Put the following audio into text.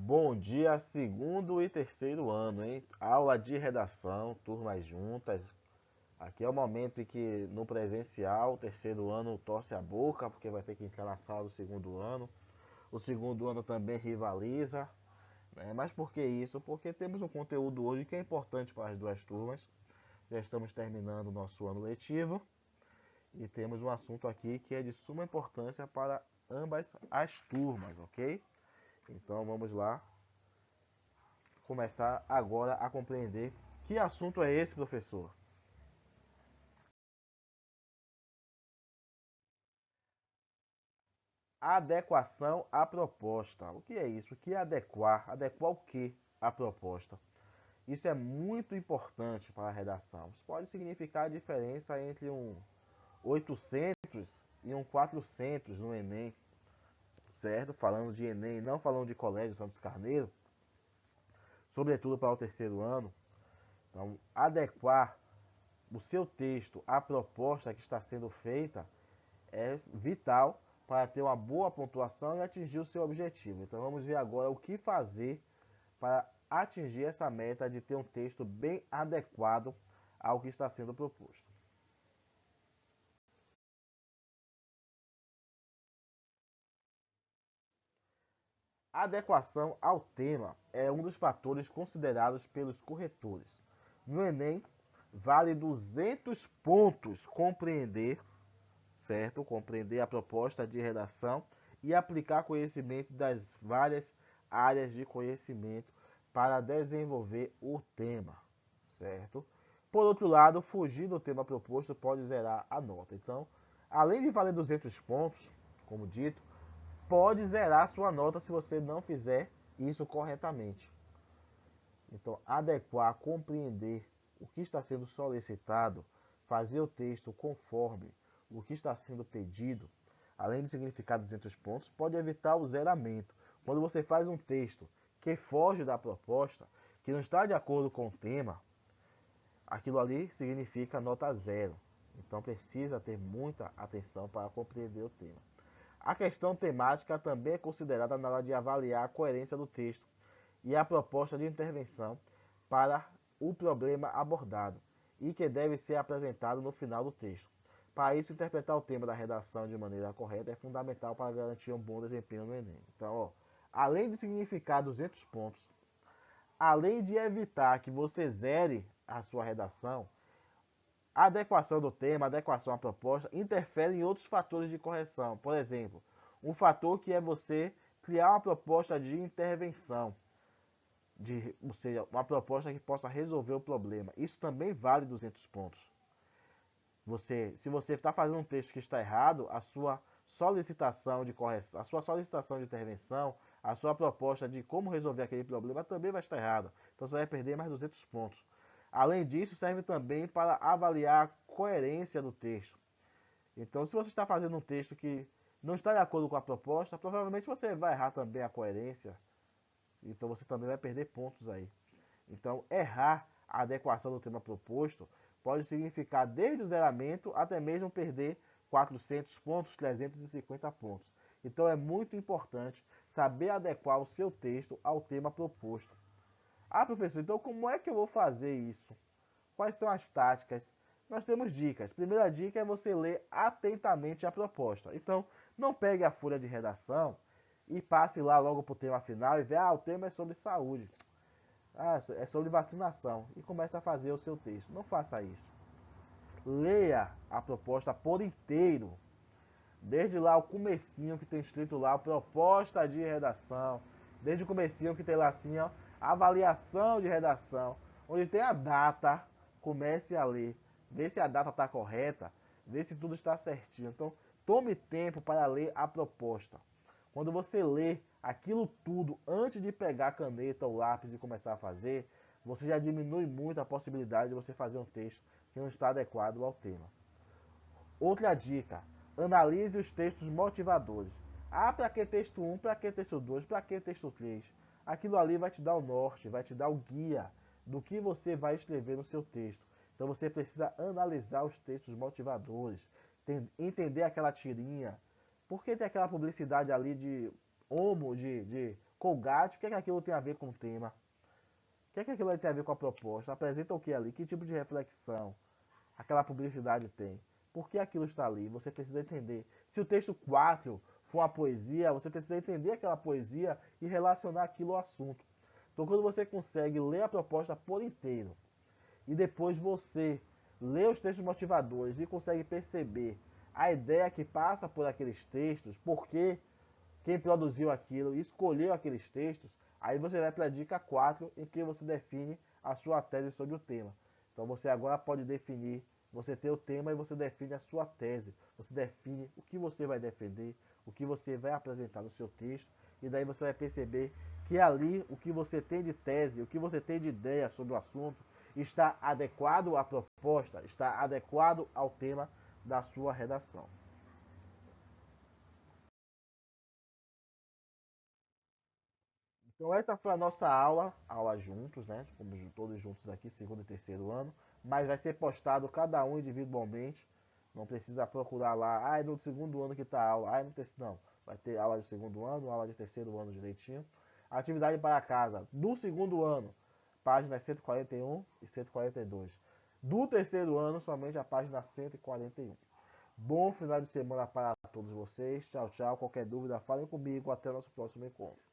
Bom dia, segundo e terceiro ano, hein? Aula de redação, turmas juntas. Aqui é o momento em que no presencial o terceiro ano torce a boca, porque vai ter que entrar na sala do segundo ano. O segundo ano também rivaliza, né? Mas por que isso? Porque temos um conteúdo hoje que é importante para as duas turmas. Já estamos terminando o nosso ano letivo e temos um assunto aqui que é de suma importância para ambas as turmas, ok? Então vamos lá começar agora a compreender que assunto é esse, professor. Adequação à proposta. O que é isso? O que é adequar? Adequar o que à proposta? Isso é muito importante para a redação. Isso pode significar a diferença entre um 800 e um 400 no Enem, certo? Falando de Enem, não falando de Colégio Santos Carneiro, sobretudo para o terceiro ano. Então, adequar o seu texto à proposta que está sendo feita é vital para ter uma boa pontuação e atingir o seu objetivo. Então vamos ver agora o que fazer para atingir essa meta de ter um texto bem adequado ao que está sendo proposto. A adequação ao tema é um dos fatores considerados pelos corretores. No Enem, vale 200 pontos compreender, certo? Compreender a proposta de redação e aplicar conhecimento das várias áreas de conhecimento para desenvolver o tema, certo? Por outro lado, fugir do tema proposto pode zerar a nota. Então, além de valer 200 pontos, como dito, pode zerar sua nota se você não fizer isso corretamente. Então, adequar, compreender o que está sendo solicitado, fazer o texto conforme o que está sendo pedido, além de significar 200 pontos, pode evitar o zeramento. Quando você faz um texto que foge da proposta, que não está de acordo com o tema, aquilo ali significa nota zero. Então precisa ter muita atenção para compreender o tema. A questão temática também é considerada na hora de avaliar a coerência do texto e a proposta de intervenção para o problema abordado e que deve ser apresentado no final do texto. Para isso, interpretar o tema da redação de maneira correta é fundamental para garantir um bom desempenho no Enem. Então, além de significar 200 pontos, além de evitar que você zere a sua redação, a adequação do tema, a adequação à proposta, interfere em outros fatores de correção. Por exemplo, um fator que é você criar uma proposta de intervenção, ou seja, uma proposta que possa resolver o problema. Isso também vale 200 pontos. Se você está fazendo um texto que está errado, a sua solicitação de correção, a sua solicitação de intervenção, a sua proposta de como resolver aquele problema também vai estar errada. Então você vai perder mais 200 pontos. Além disso, serve também para avaliar a coerência do texto. Então, se você está fazendo um texto que não está de acordo com a proposta, provavelmente você vai errar também a coerência. Então você também vai perder pontos aí. Então, errar a adequação do tema proposto pode significar desde o zeramento até mesmo perder 400 pontos, 350 pontos. Então, é muito importante saber adequar o seu texto ao tema proposto. Ah, professor, então como é que eu vou fazer isso? Quais são as táticas? Nós temos dicas. Primeira dica é você ler atentamente a proposta. Então, não pegue a folha de redação e passe lá logo para o tema final e vê, o tema é sobre saúde. É sobre vacinação. E comece a fazer o seu texto. Não faça isso. Leia a proposta por inteiro. Desde lá o comecinho que tem escrito lá, proposta de redação. Desde o comecinho que tem lá assim, avaliação de redação. Onde tem a data, comece a ler. Vê se a data está correta. Vê se tudo está certinho. Então, tome tempo para ler a proposta. Quando você lê aquilo tudo antes de pegar a caneta ou lápis e começar a fazer, você já diminui muito a possibilidade de você fazer um texto que não está adequado ao tema. Outra dica, analise os textos motivadores. Para que texto 1, para que texto 2, para que texto 3? Aquilo ali vai te dar o norte, vai te dar o guia do que você vai escrever no seu texto. Então você precisa analisar os textos motivadores, entender aquela tirinha. Por que tem aquela publicidade ali de Colgate, o que é que aquilo tem a ver com o tema? O que é que aquilo tem a ver com a proposta? Apresenta o que ali? Que tipo de reflexão aquela publicidade tem? Por que aquilo está ali? Você precisa entender. Se o texto 4 for uma poesia, você precisa entender aquela poesia e relacionar aquilo ao assunto. Então, quando você consegue ler a proposta por inteiro e depois você lê os textos motivadores e consegue perceber a ideia que passa por aqueles textos, por que quem produziu aquilo, escolheu aqueles textos, aí você vai para a dica 4, em que você define a sua tese sobre o tema. Então você agora pode definir, você tem o tema e você define a sua tese. Você define o que você vai defender, o que você vai apresentar no seu texto, e daí você vai perceber que ali o que você tem de tese, o que você tem de ideia sobre o assunto, está adequado à proposta, está adequado ao tema da sua redação. Então essa foi a nossa aula juntos, né? Como todos juntos aqui, segundo e terceiro ano, mas vai ser postado cada um individualmente. Não precisa procurar lá, ah, é no segundo ano que está a aula, ah, é no terceiro, não. Vai ter aula de segundo ano, aula de terceiro ano direitinho. Atividade para casa do segundo ano, páginas 141 e 142. Do terceiro ano, somente a página 141. Bom final de semana para todos vocês. Tchau, tchau. Qualquer dúvida, falem comigo. Até o nosso próximo encontro.